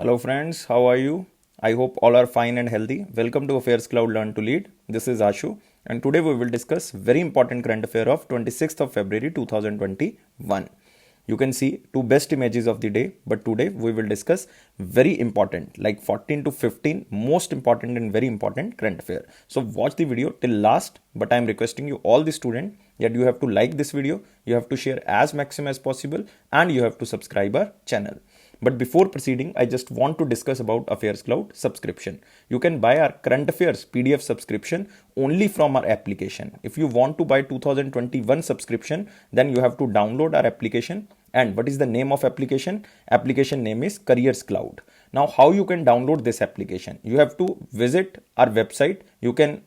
Hello friends, how are you? I hope all are fine and healthy. Welcome to AffairsCloud Learn to Lead. This is Ashu and today we will discuss very important current affair of 26th of February 2021. You can see two best images of the day, but today we will discuss very important, like 14 to 15 most important and very important current affair. So watch the video till last, but I am requesting you all the student that you have to like this video, you have to share as maximum as possible and you have to subscribe our channel. But before proceeding, I just want to discuss about AffairsCloud subscription. You can buy our current affairs PDF subscription only from our application. If you want to buy 2021 subscription, then you have to download our application. And what is the name of application? Application name is AffairsCloud. Now, how you can download this application? You have to visit our website. You can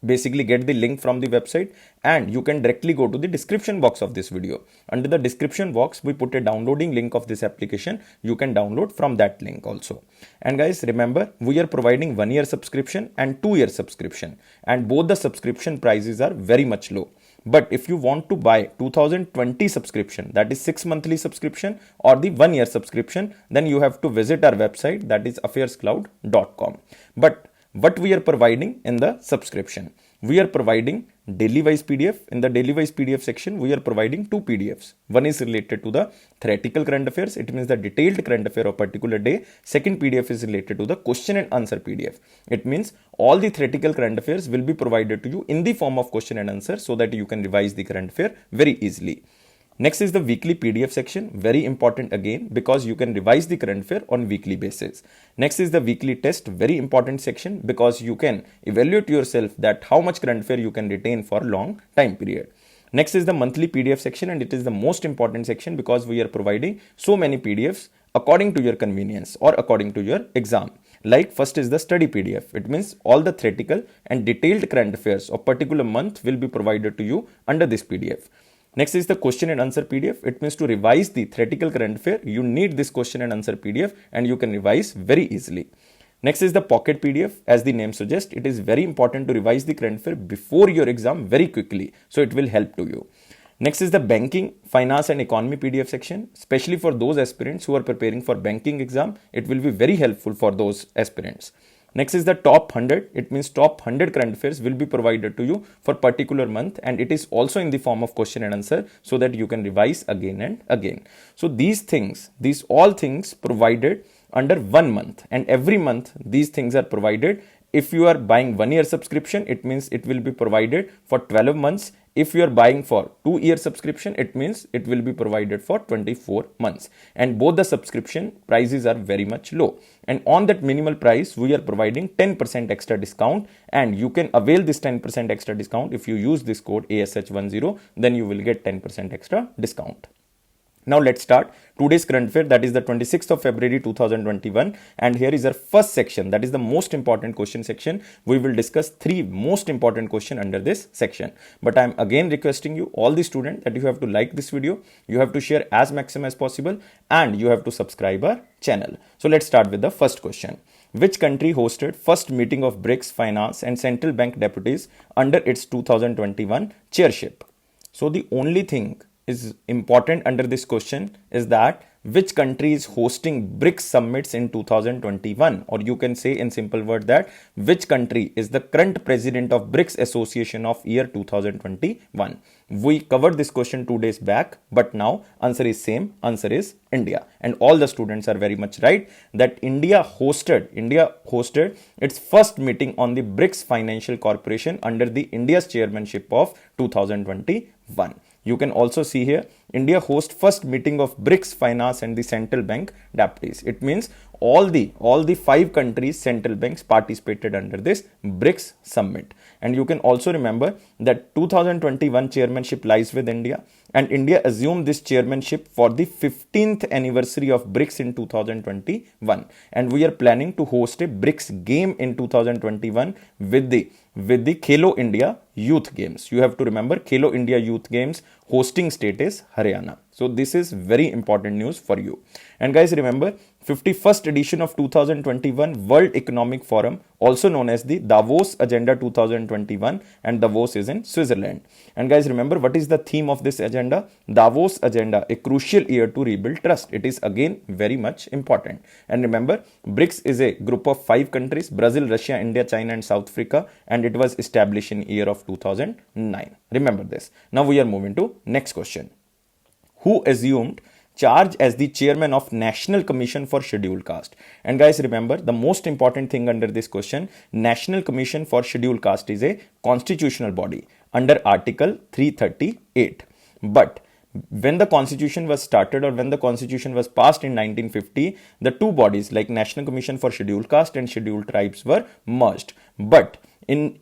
basically get the link from the website and you can directly go to the description box of this video. Under the description box, we put a downloading link of this application. You can download from that link also. And guys, remember, we are providing 1 year subscription and 2 year subscription, and both the subscription prices are very much low. But if you want to buy 2020 subscription, that is 6 monthly subscription or the 1 year subscription, then you have to visit our website, that is affairscloud.com. But what we are providing in the subscription? We are providing daily wise PDF. In the daily wise PDF section, we are providing 2 PDFs. One is related to the theoretical current affairs. It means the detailed current affair of particular day. Second PDF is related to the question and answer PDF. It means all the theoretical current affairs will be provided to you in the form of question and answer so that you can revise the current affair very easily. Next is the weekly PDF section, very important again because you can revise the current affair on weekly basis. Next is the weekly test, very important section because you can evaluate yourself that how much current affair you can retain for long time period. Next is the monthly PDF section, and it is the most important section because we are providing so many PDFs according to your convenience or according to your exam. Like first is the study PDF. It means all the theoretical and detailed current affairs of particular month will be provided to you under this PDF. Next is the question and answer PDF. It means to revise the theoretical current affair, you need this question and answer PDF and you can revise very easily. Next is the pocket PDF. As the name suggests, it is very important to revise the current affair before your exam very quickly. So it will help to you. Next is the banking, finance and economy PDF section. Especially for those aspirants who are preparing for banking exam, it will be very helpful for those aspirants. Next is the top 100. It means top 100 current affairs will be provided to you for particular month, and it is also in the form of question and answer so that you can revise again and again. So these all things provided under 1 month, and every month these things are provided. If you are buying 1 year subscription, it means it will be provided for 12 months. If you are buying for 2 year subscription, it means it will be provided for 24 months. And both the subscription prices are very much low. And on that minimal price, we are providing 10% extra discount. And you can avail this 10% extra discount. If you use this code ASH10, then you will get 10% extra discount. Now let's start today's current affair, that is the 26th of February 2021, and here is our first section, that is the most important question section. We will discuss 3 most important questions under this section. But I am again requesting you, all the students, that you have to like this video, you have to share as maximum as possible, and you have to subscribe our channel. So let's start with the first question. Which country hosted first meeting of BRICS finance and central bank deputies under its 2021 chairship? So the only thing is important under this question is that which country is hosting BRICS summits in 2021, or you can say in simple word that which country is the current president of BRICS Association of year 2021. We covered this question 2 days back, but now answer is same, answer is India, and all the students are very much right that India hosted its first meeting on the BRICS Financial Corporation under the India's chairmanship of 2021. You can also see here, India hosts first meeting of BRICS finance and the central bank deputies. It means all the 5 countries central banks participated under this BRICS summit. And you can also remember that 2021 chairmanship lies with India, and India assumed this chairmanship for the 15th anniversary of BRICS in 2021. And we are planning to host a BRICS game in 2021 with the Khelo India Youth Games. You have to remember Khelo India Youth Games hosting state is Haryana. So this is very important news for you. And guys, remember 51st edition of 2021 World Economic Forum, also known as the Davos Agenda 2021, and Davos is in Switzerland. And guys, remember what is the theme of this agenda? Davos Agenda, a crucial year to rebuild trust. It is again very much important. And remember, BRICS is a group of 5 countries: Brazil, Russia, India, China and South Africa, and it was established in year of 2009. Remember this. Now we are moving to next question. Who assumed charge as the chairman of National Commission for Scheduled Caste? And guys, remember the most important thing under this question: National Commission for Scheduled Caste is a constitutional body under Article 338. But when the constitution was started, or when the constitution was passed in 1950, the two bodies like National Commission for Scheduled Caste and Scheduled Tribes were merged. But in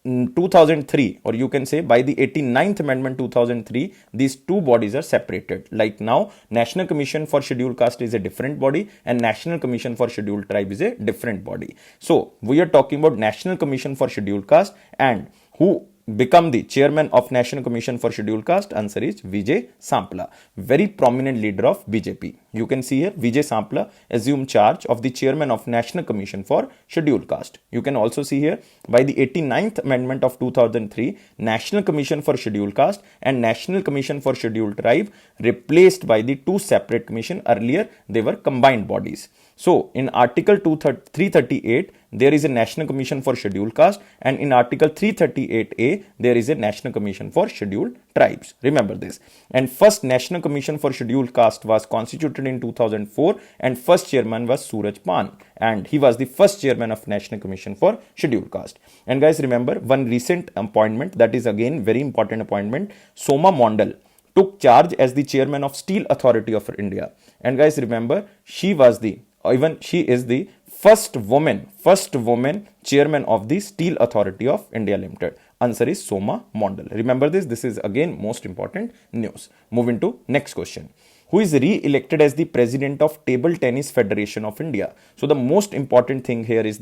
2003, or you can say by the 89th Amendment 2003, these two bodies are separated. Like now, National Commission for Scheduled Caste is a different body and National Commission for Scheduled Tribe is a different body. So we are talking about National Commission for Scheduled Caste, and who become the chairman of National Commission for Scheduled Caste? Answer is Vijay Sampla, very prominent leader of BJP. You can see here Vijay Sampla assumed charge of the chairman of National Commission for Scheduled Caste. You can also see here by the 89th Amendment of 2003, National Commission for Scheduled Caste and National Commission for Scheduled Tribe replaced by the two separate commission. Earlier they were combined bodies. So in Article 338, there is a National Commission for Scheduled Caste, and in Article 338A, there is a National Commission for Scheduled Tribes. Remember this. And first National Commission for Scheduled Caste was constituted in 2004, and first chairman was Suraj Pan, and he was the first chairman of National Commission for Scheduled Caste. And guys, remember one recent appointment, that is again very important appointment: Soma Mondal took charge as the chairman of Steel Authority of India. And guys, remember she is the first woman chairman of the Steel Authority of India Limited. Answer is Soma Mondal. Remember this. This is again most important news. Moving to next question. Who is re-elected as the president of Table Tennis Federation of India? So the most important thing here is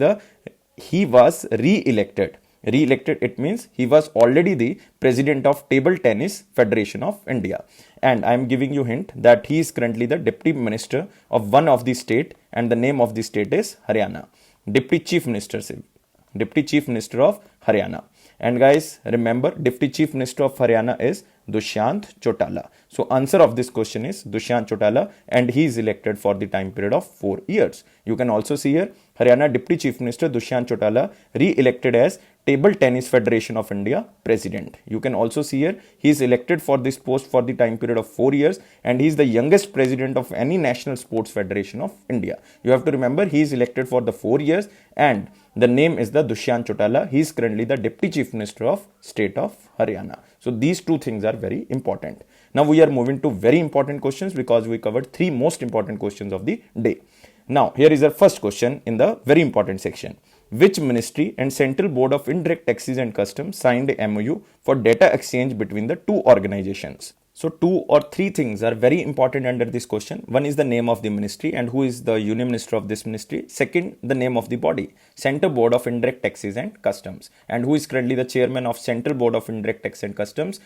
he was re-elected. Re-elected, it means he was already the president of Table Tennis Federation of India. And I am giving you hint that he is currently the deputy minister of one of the state, and the name of the state is Haryana. Deputy Chief Minister of Haryana. And guys, remember Deputy Chief Minister of Haryana is Dushyant Chautala. So answer of this question is Dushyant Chautala, and he is elected for the time period of 4 years. You can also see here Haryana Deputy Chief Minister Dushyant Chautala re-elected as Table Tennis Federation of India President. You can also see here he is elected for this post for the time period of 4 years, and he is the youngest president of any national sports federation of India. You have to remember he is elected for the 4 years, and the name is the Dushyant Chautala. He is currently the Deputy Chief Minister of State of Haryana. So these two things are very important. Now we are moving to very important questions, because we covered 3 most important questions of the day. Now here is our first question in the very important section. Which ministry and Central Board of Indirect Taxes and Customs signed a MOU for data exchange between the two organizations? So 2 or 3 things are very important under this question. One is the name of the ministry and who is the union minister of this ministry. Second, the name of the body, Central Board of Indirect Taxes and Customs, and who is currently the chairman of Central Board of Indirect Taxes and Customs.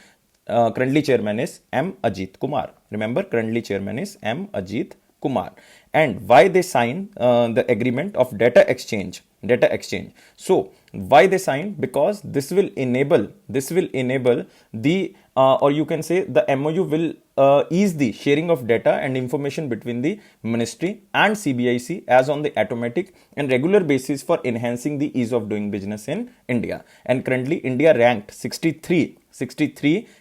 Currently chairman is M. Ajit Kumar. Remember, currently chairman is M. Ajit Kumar. And why they sign the agreement of data exchange? So why they signed? Because this will enable the or you can say the MOU will ease the sharing of data and information between the ministry and CBIC as on the automatic and regular basis for enhancing the ease of doing business in India. And currently India ranked 63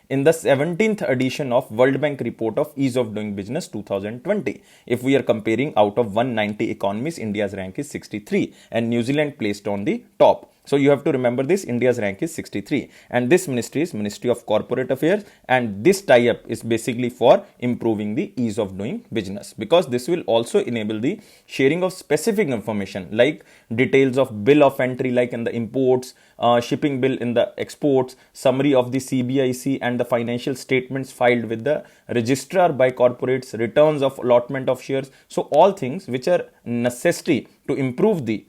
in the 17th edition of World Bank report of ease of doing business 2020. If we are comparing out of 190 economies, India's rank is 63 and New Zealand placed on the top. So you have to remember this, India's rank is 63, and this ministry is Ministry of Corporate Affairs, and this tie-up is basically for improving the ease of doing business, because this will also enable the sharing of specific information like details of bill of entry like in the imports, shipping bill in the exports, summary of the CBIC and the financial statements filed with the registrar by corporates, returns of allotment of shares. So all things which are necessary to improve the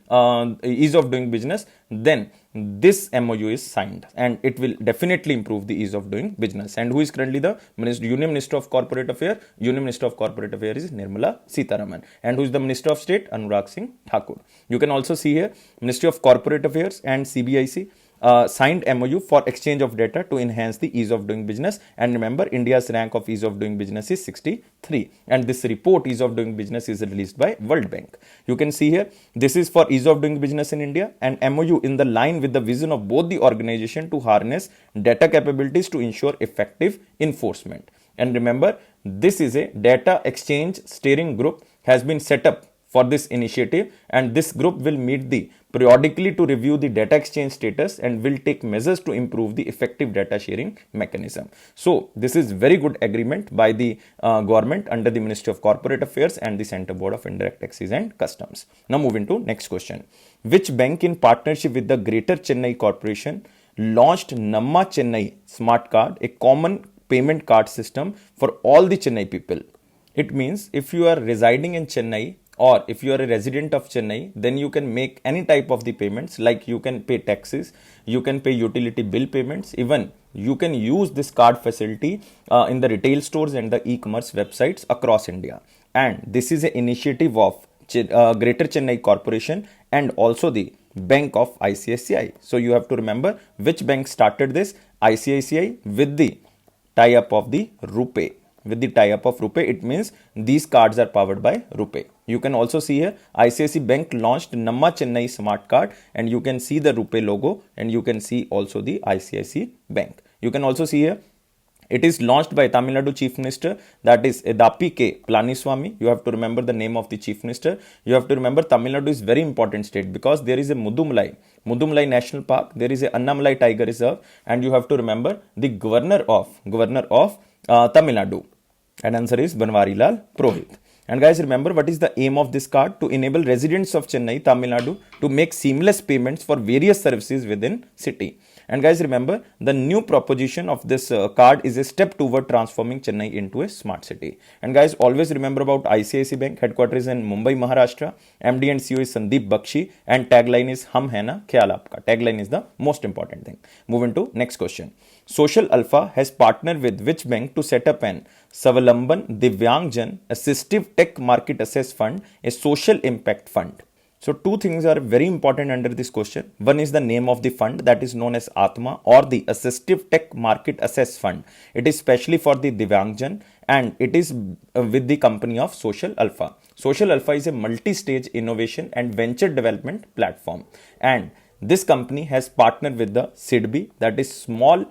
ease of doing business, then this MOU is signed and it will definitely improve the ease of doing business. And who is currently the Union Minister of Corporate Affairs? Union Minister of Corporate Affairs is Nirmala Sitharaman. And who is the Minister of State? Anurag Singh Thakur. You can also see here Ministry of Corporate Affairs and CBIC signed MOU for exchange of data to enhance the ease of doing business. And remember, India's rank of ease of doing business is 63. And this report, ease of doing business, is released by World Bank. You can see here, this is for ease of doing business in India, and MOU in the line with the vision of both the organization to harness data capabilities to ensure effective enforcement. And remember, this is a data exchange steering group has been set up for this initiative, and this group will meet periodically to review the data exchange status and will take measures to improve the effective data sharing mechanism. So this is very good agreement by the government under the Ministry of Corporate Affairs and the Central Board of Indirect Taxes and Customs. Now moving to next question. Which bank in partnership with the Greater Chennai Corporation launched Namma Chennai Smart Card, a common payment card system for all the Chennai people? It means if you are residing in Chennai, or if you are a resident of Chennai, then you can make any type of the payments, like you can pay taxes, you can pay utility bill payments, even you can use this card facility in the retail stores and the e-commerce websites across India. And this is an initiative of Greater Chennai Corporation and also the Bank of ICICI. So you have to remember which bank started this. ICICI with the tie-up of the RuPay. With the tie-up of RuPay, it means these cards are powered by RuPay. You can also see here ICICI Bank launched Namma Chennai Smart Card, and you can see the RuPay logo, and you can see also the ICICI Bank. You can also see here it is launched by Tamil Nadu Chief Minister, that is Edapi K. Palaniswamy. You have to remember the name of the Chief Minister. You have to remember Tamil Nadu is very important state because there is a Mudumalai National Park, there is a Annamalai Tiger Reserve, and you have to remember the Governor of Tamil Nadu. And answer is Banwari Lal Purohit. And guys, remember what is the aim of this card? To enable residents of Chennai, Tamil Nadu to make seamless payments for various services within city. And guys, remember the new proposition of this card is a step toward transforming Chennai into a smart city. And guys, always remember about ICICI Bank, headquarters in Mumbai, Maharashtra. MD and CEO is Sandeep Bakshi, and tagline is Hum Hai Na Khyal Aapka. Tagline is the most important thing. Moving to next question. Social Alpha has partnered with which bank to set up an Savalamban Divyangjan Assistive Tech Market Access Fund, a social impact fund? So two things are very important under this question. One is the name of the fund, that is known as Atma, or the Assistive Tech Market Access Fund. It is specially for the Divyangjan, and it is with the company of Social Alpha. Social Alpha is a multi-stage innovation and venture development platform, and this company has partnered with the SIDBI, that is Small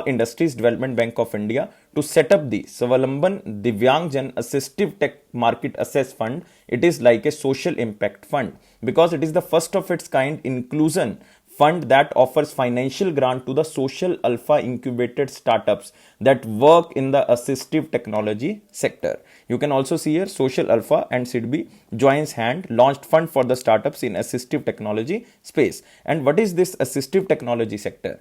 Industries Development Bank of India, to set up the Savalamban Divyangjan Assistive Tech Market Access Fund. It is like a social impact fund because it is the first of its kind inclusion fund that offers financial grant to the social alpha incubated startups that work in the assistive technology sector. You can also see here Social Alpha and SIDBI joins hand launched fund for the startups in assistive technology space. And what is this assistive technology sector?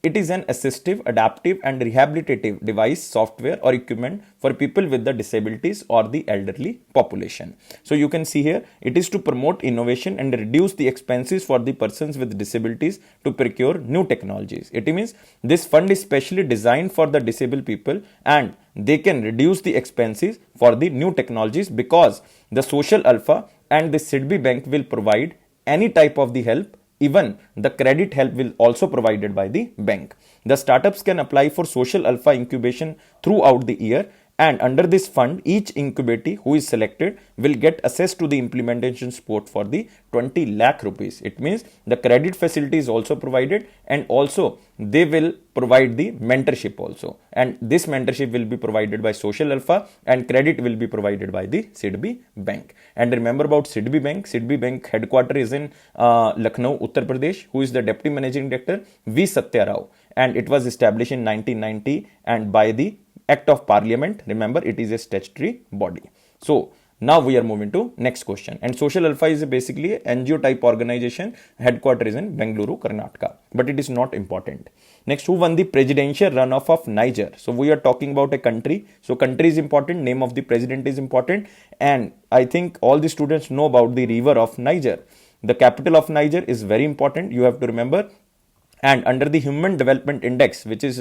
It is an assistive, adaptive and rehabilitative device, software or equipment for people with the disabilities or the elderly population. So you can see here it is to promote innovation and reduce the expenses for the persons with disabilities to procure new technologies. It means this fund is specially designed for the disabled people, and they can reduce the expenses for the new technologies because the Social Alpha and the SIDBI Bank will provide any type of the help. Even the credit help will also provided by the bank. The startups can apply for Social Alpha incubation throughout the year, and under this fund, each incubatee who is selected will get access to the implementation support for the 20 lakh rupees. It means the credit facility is also provided, and also they will provide the mentorship also. And this mentorship will be provided by Social Alpha, and credit will be provided by the SIDBI Bank. And remember about SIDBI Bank. SIDBI Bank headquarters is in Lucknow, Uttar Pradesh. Who is the Deputy Managing Director? V. Satya Rao. And it was established in 1990 and by the Act of Parliament. Remember, it is a statutory body. So Now we are moving to next question. And Social Alpha is basically an NGO type organization, headquarters in Bengaluru, Karnataka. But it is not important. Next, who won the presidential runoff of Niger? So we are talking about a country. So country is important, name of the president is important. And I think all the students know about the river of Niger. The capital of Niger is very important. You have to remember. And under the Human Development Index, which is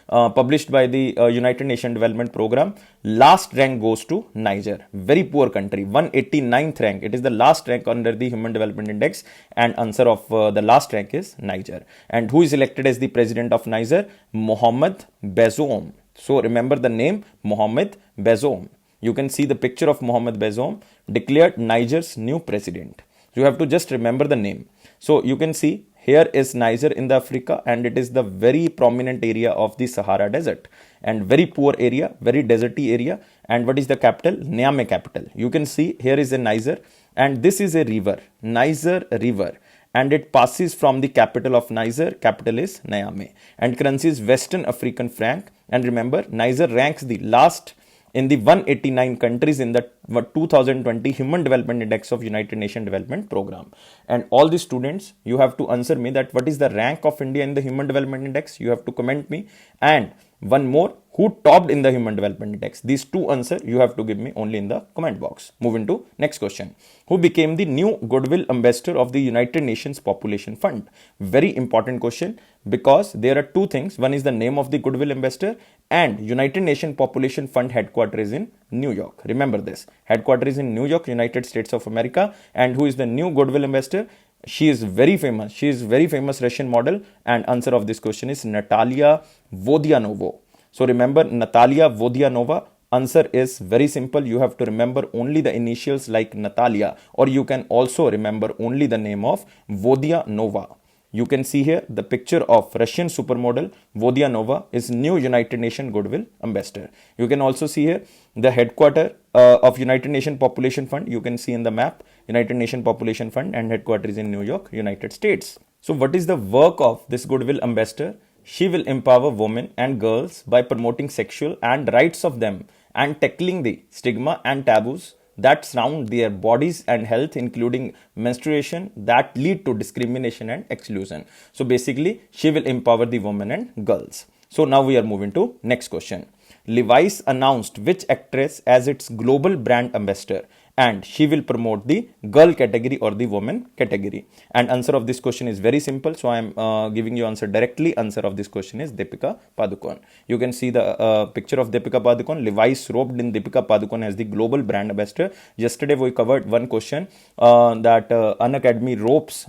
published by the United Nations Development Program, last rank goes to Niger. Very poor country, 189th rank. It is the last rank under the Human Development Index, and answer of the last rank is Niger. And who is elected as the president of Niger? Mohamed Bazoum. So remember the name, Mohamed Bazoum. You can see the picture of Mohamed Bazoum, declared Niger's new president. You have to just remember the name. So you can see here is Niger in the Africa, and it is the very prominent area of the Sahara Desert, and very poor area, very deserty area. And what is the capital? Niamey capital. You can see here is a Niger, and this is a river, Niger River, and it passes from the capital of Niger. Capital is Niamey, and currency is Western African franc. And remember, Niger ranks the last in the 189 countries in the 2020 Human Development Index of United Nations Development Program. And all the students, you have to answer me that what is the rank of India in the Human Development Index. You have to comment me. And one more, who topped in the Human Development Index? These two answers you have to give me only in the comment box. Moving to next question. Who became the new Goodwill Ambassador of the United Nations Population Fund? Very important question, because there are two things. One is the name of the Goodwill Ambassador, and United Nations Population Fund headquarters is in New York. Remember this. Headquarters is in New York, United States of America. And who is the new Goodwill Ambassador? She is very famous. She is very famous Russian model. And answer of this question is Natalia Vodianova. So remember Natalia Vodianova. Answer is very simple. You have to remember only the initials like Natalia, or you can also remember only the name of Vodianova. You can see here the picture of Russian supermodel Vodianova is new United Nations Goodwill Ambassador. You can also see here the headquarters of United Nations Population Fund. You can see in the map United Nations Population Fund, and headquarters in New York, United States. So what is the work of this Goodwill Ambassador? She will empower women and girls by promoting sexual and rights of them, and tackling the stigma and taboos that surround their bodies and health, including menstruation, that lead to discrimination and exclusion. So basically, she will empower the women and girls. So now we are moving to next question. Levi's announced which actress as its global brand ambassador, and she will promote the girl category or the woman category. And answer of this question is very simple. So I am giving you answer directly. Answer of this question is Deepika Padukone. You can see the picture of Deepika Padukone. Levi's roped in Deepika Padukone as the global brand ambassador. Yesterday we covered one question that Unacademy ropes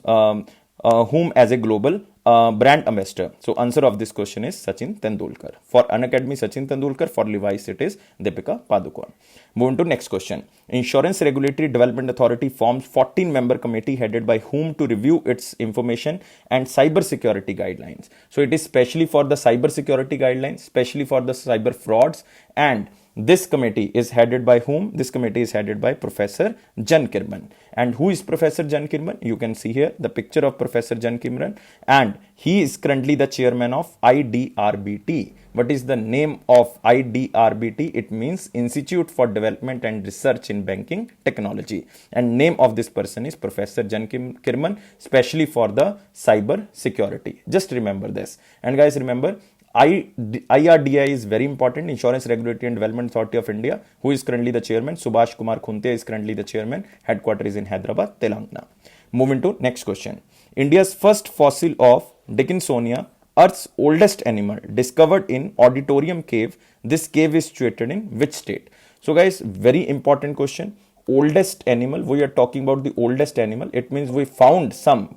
whom as a global brand ambassador. So answer of this question is Sachin Tendulkar. For Unacademy, Sachin Tendulkar. For Levi's, it is Deepika Padukone. Moving to next question. Insurance Regulatory Development Authority forms 14-member committee headed by whom to review its information and cyber security guidelines. So it is specially for the cyber security guidelines, especially for the cyber frauds. And this committee is headed by whom? This committee is headed by Professor Jan Kirman. And who is Professor Jan Kirman? You can see here the picture of Professor Jan Kirman, and he is currently the chairman of IDRBT. What is the name of IDRBT? It means Institute for Development and Research in Banking Technology. And name of this person is Professor Jan Kirman, especially for the cyber security. Just remember this. And guys, remember, IRDAI is very important, Insurance Regulatory and Development Authority of India. Who is currently the chairman? Subhash Kumar Khunte is currently the chairman. Headquarters is in Hyderabad, Telangana. Moving to next question. India's first fossil of Dickinsonia, Earth's oldest animal, discovered in Auditorium Cave. This cave is situated in which state? So guys, very important question. Oldest animal, we are talking about the oldest animal. It means we found some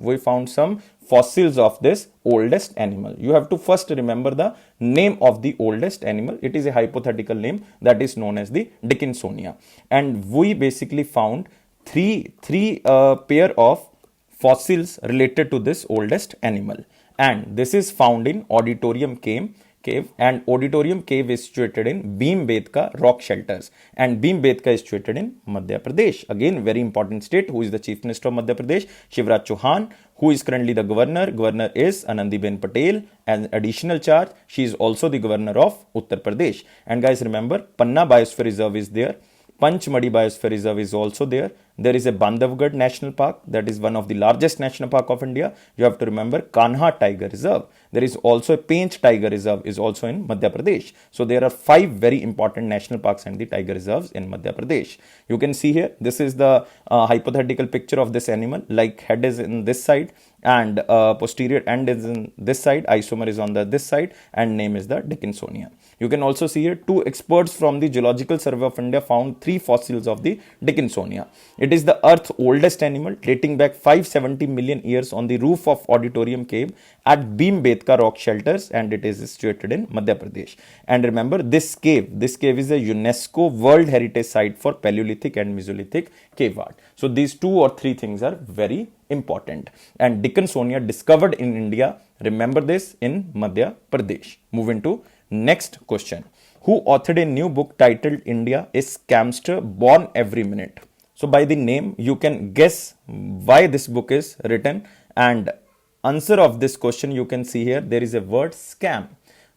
fossils of this oldest animal. You have to first remember the name of the oldest animal. It is a hypothetical name that is known as the Dickinsonia. And we basically found three pair of fossils related to this oldest animal. And this is found in Auditorium Cave. And Auditorium Cave is situated in Bhimbetka rock shelters, and Bhimbetka is situated in Madhya Pradesh. Again, very important state. Who is the Chief Minister of Madhya Pradesh? Shivraj Chauhan. Who is currently the governor? Governor is Anandiben Patel. An additional charge, she is also the governor of Uttar Pradesh. And guys, remember, Panna Biosphere Reserve is there. Panchmadi Biosphere Reserve is also there. There is a Bandhavgarh National Park, that is one of the largest national park of India. You have to remember Kanha Tiger Reserve. There is also a Pench Tiger Reserve is also in Madhya Pradesh. So there are 5 very important national parks and the tiger reserves in Madhya Pradesh. You can see here, this is the hypothetical picture of this animal, like head is in this side and posterior end is in this side, isomer is on this side, and name is the Dickinsonia. You can also see here 2 experts from the Geological Survey of India found 3 fossils of the Dickinsonia. It is the Earth's oldest animal, dating back 570 million years on the roof of Auditorium Cave at Bhim-Betka rock shelters, and it is situated in Madhya Pradesh. And remember, this cave is a UNESCO World Heritage Site for Paleolithic and Mesolithic cave art. So these 2 or 3 things are very important. And Dickinsonia discovered in India, remember this, in Madhya Pradesh. Moving to next question. Who authored a new book titled India, a Scamster Born Every Minute? So by the name, you can guess why this book is written, and answer of this question you can see here. There is a word scam.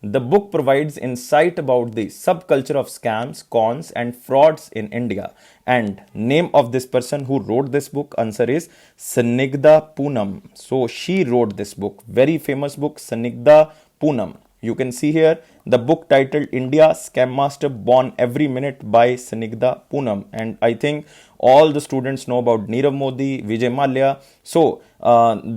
The book provides insight about the subculture of scams, cons and frauds in India. And name of this person who wrote this book, answer is Sanigdha Poonam. So she wrote this book, very famous book, Sanigdha Poonam. You can see here the book titled India, Scam Master Born Every Minute by Sanigdha Poonam. And I think all the students know about Nirav Modi, Vijay Mallya. So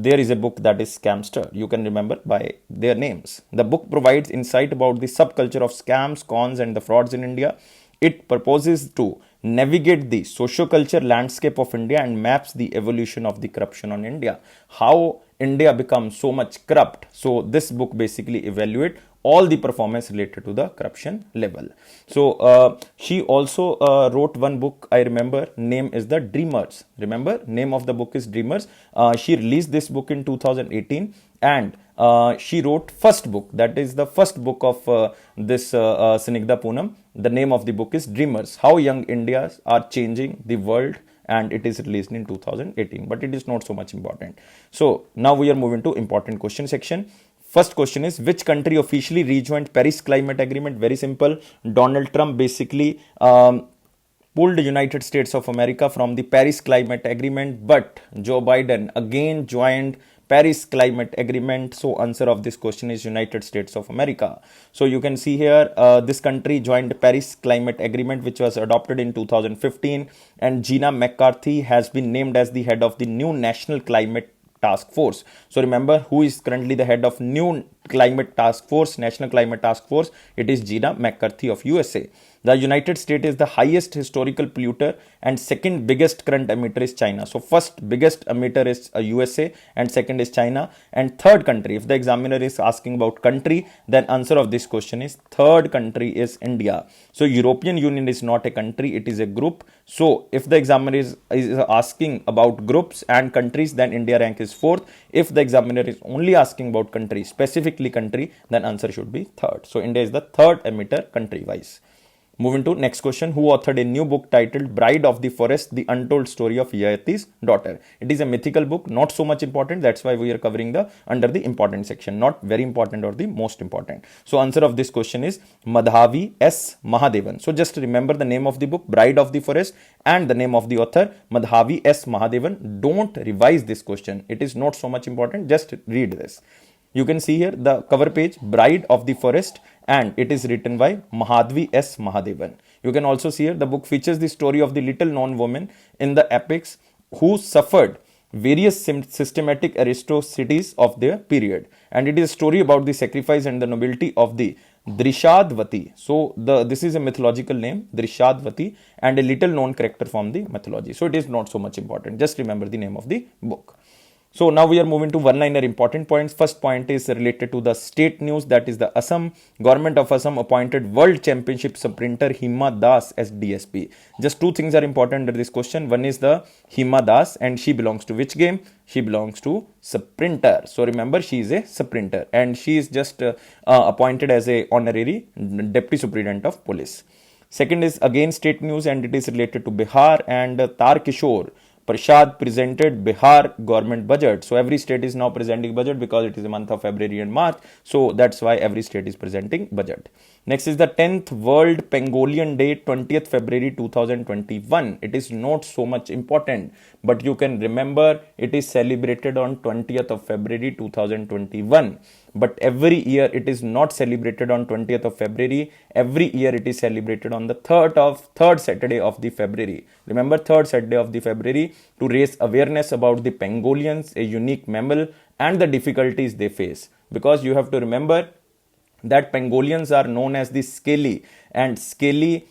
there is a book that is Scamster. You can remember by their names. The book provides insight about the subculture of scams, cons and the frauds in India. It proposes to navigate the socio-culture landscape of India and maps the evolution of the corruption on India. How India becomes so much corrupt. So this book basically evaluates all the performance related to the corruption level. So she also wrote one book, I remember, name is the Dreamers. Remember, name of the book is Dreamers. She released this book in 2018 and she wrote first book, that is the first book of this Sanigdha Poonam. The name of the book is Dreamers, How Young Indians Are Changing the World, and it is released in 2018, but it is not so much important. So now we are moving to important question section. First question is, which country officially rejoined Paris Climate Agreement? Very simple. Donald Trump basically pulled the United States of America from the Paris Climate Agreement, but Joe Biden again joined Paris Climate Agreement. So answer of this question is United States of America. So you can see here this country joined Paris Climate Agreement, which was adopted in 2015, and Gina McCarthy has been named as the head of the new National Climate Task Force. So remember, who is currently the head of new Climate Task Force, National Climate Task Force? It is Gina McCarthy of USA. The United States is the highest historical polluter and second biggest current emitter is China. So first biggest emitter is USA and second is China. And third country, if the examiner is asking about country, then answer of this question is third country is India. So European Union is not a country, it is a group. So if the examiner is asking about groups and countries, then India rank is fourth. If the examiner is only asking about country, specifically country, then answer should be third. So India is the third emitter country wise. Moving to next question. Who authored a new book titled Bride of the Forest, The Untold Story of Yayati's Daughter? It is a mythical book, not so much important. That's why we are covering the under the important section, not very important or the most important. So answer of this question is Madhavi S. Mahadevan. So just remember the name of the book, Bride of the Forest, and the name of the author, Madhavi S. Mahadevan. Don't revise this question. It is not so much important. Just read this. You can see here the cover page, Bride of the Forest, and it is written by Madhavi S. Mahadevan. You can also see here the book features the story of the little known woman in the epics who suffered various systematic atrocities of their period. And it is a story about the sacrifice and the nobility of the Drishadvati. So this is a mythological name, Drishadvati, and a little known character from the mythology. So it is not so much important. Just remember the name of the book. So now we are moving to one-liner important points. First point is related to the state news, that is the Assam. Government of Assam appointed World Championship sprinter Hima Das as DSP. Just two things are important under this question. One is the Hima Das, and she belongs to which game? She belongs to sprinter. So remember, she is a sprinter and she is just appointed as a honorary deputy superintendent of police. Second is again state news, and it is related to Bihar, and Tar Kishore Prashad presented Bihar government budget. So every state is now presenting budget because it is the month of February and March. So that's why every state is presenting budget. Next is the 10th World Pangolin Day, 20th February 2021. It is not so much important, but you can remember it is celebrated on 20th of February 2021. But every year it is not celebrated on 20th of February. Every year it is celebrated on the third Saturday of the February. Remember, third Saturday of the February, to raise awareness about the pangolins, a unique mammal, and the difficulties they face. Because you have to remember that pangolins are known as the scaly and scaly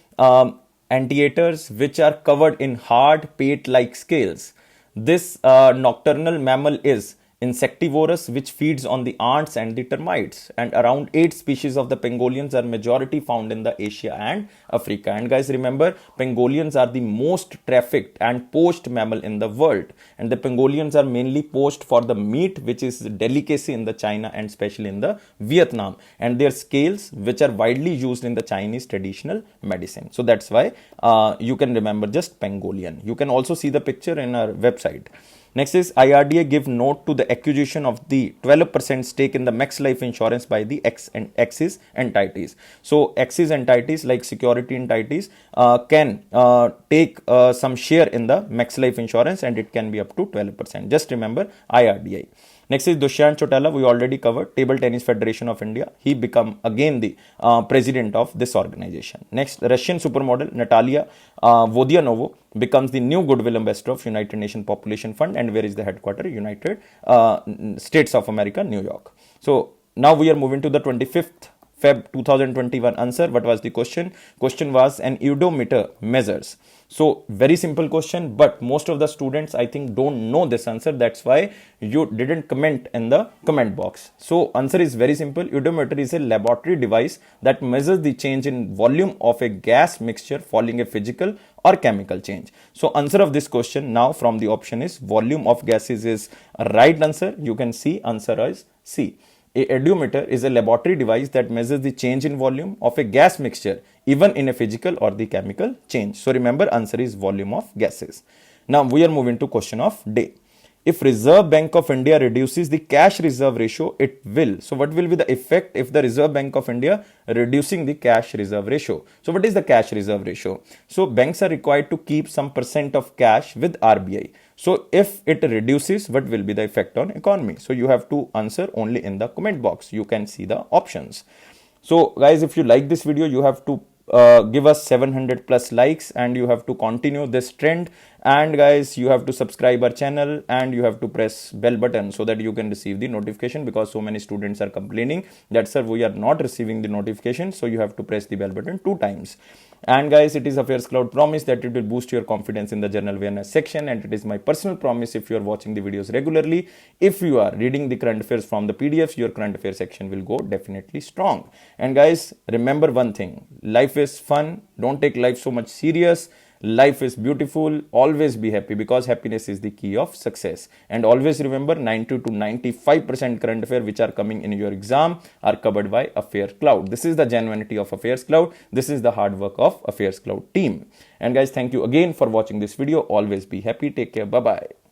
anteaters, which are covered in hard pate-like scales. This nocturnal mammal is insectivorous, which feeds on the ants and the termites, and around 8 species of the pangolins are majority found in the Asia and Africa. And guys, remember, pangolins are the most trafficked and poached mammal in the world, and the pangolins are mainly poached for the meat, which is delicacy in the China and especially in the Vietnam, and their scales, which are widely used in the Chinese traditional medicine. So that's why you can remember just pangolin. You can also see the picture in our website. Next is IRDAI give note to the acquisition of the 12% stake in the Max Life Insurance by the Axis entities. So Axis entities like security entities can take some share in the Max Life Insurance, and it can be up to 12%. Just remember IRDAI. Next is Dushyant Chautala, we already covered, Table Tennis Federation of India. He become again the president of this organization. Next, Russian supermodel Natalia Vodianova becomes the new Goodwill ambassador of United Nations Population Fund. And where is the headquarters? United States of America, New York. So now we are moving to the 25th Feb 2021 answer. What was the question? Question was an odometer measures. So very simple question, but most of the students I think don't know this answer. That's why you didn't comment in the comment box. So answer is very simple. Odometer is a laboratory device that measures the change in volume of a gas mixture following a physical or chemical change. So answer of this question now from the option is volume of gases is a right answer. You can see answer is C. A odometer is a laboratory device that measures the change in volume of a gas mixture, even in a physical or the chemical change. So remember, answer is volume of gases. Now we are moving to question of day. If Reserve Bank of India reduces the cash reserve ratio, it will. So what will be the effect if the Reserve Bank of India reducing the cash reserve ratio? So what is the cash reserve ratio? So banks are required to keep some percent of cash with RBI. So if it reduces, what will be the effect on economy? So you have to answer only in the comment box. You can see the options. So guys, if you like this video, you have to give us 700 plus likes, and you have to continue this trend. And guys, you have to subscribe our channel, and you have to press bell button so that you can receive the notification, because so many students are complaining that sir, we are not receiving the notification. So you have to press the bell button 2 times. And guys, it is AffairsCloud promise that it will boost your confidence in the general awareness section, and it is my personal promise, if you are watching the videos regularly, if you are reading the current affairs from the PDFs, your current affairs section will go definitely strong. And guys, remember one thing, life is fun. Don't take life so much serious. Life is beautiful. Always be happy, because happiness is the key of success. And always remember, 90 to 95% current affairs which are coming in your exam are covered by AffairsCloud. This is the genuinity of AffairsCloud. This is the hard work of AffairsCloud team. And guys, thank you again for watching this video. Always be happy. Take care. Bye-bye.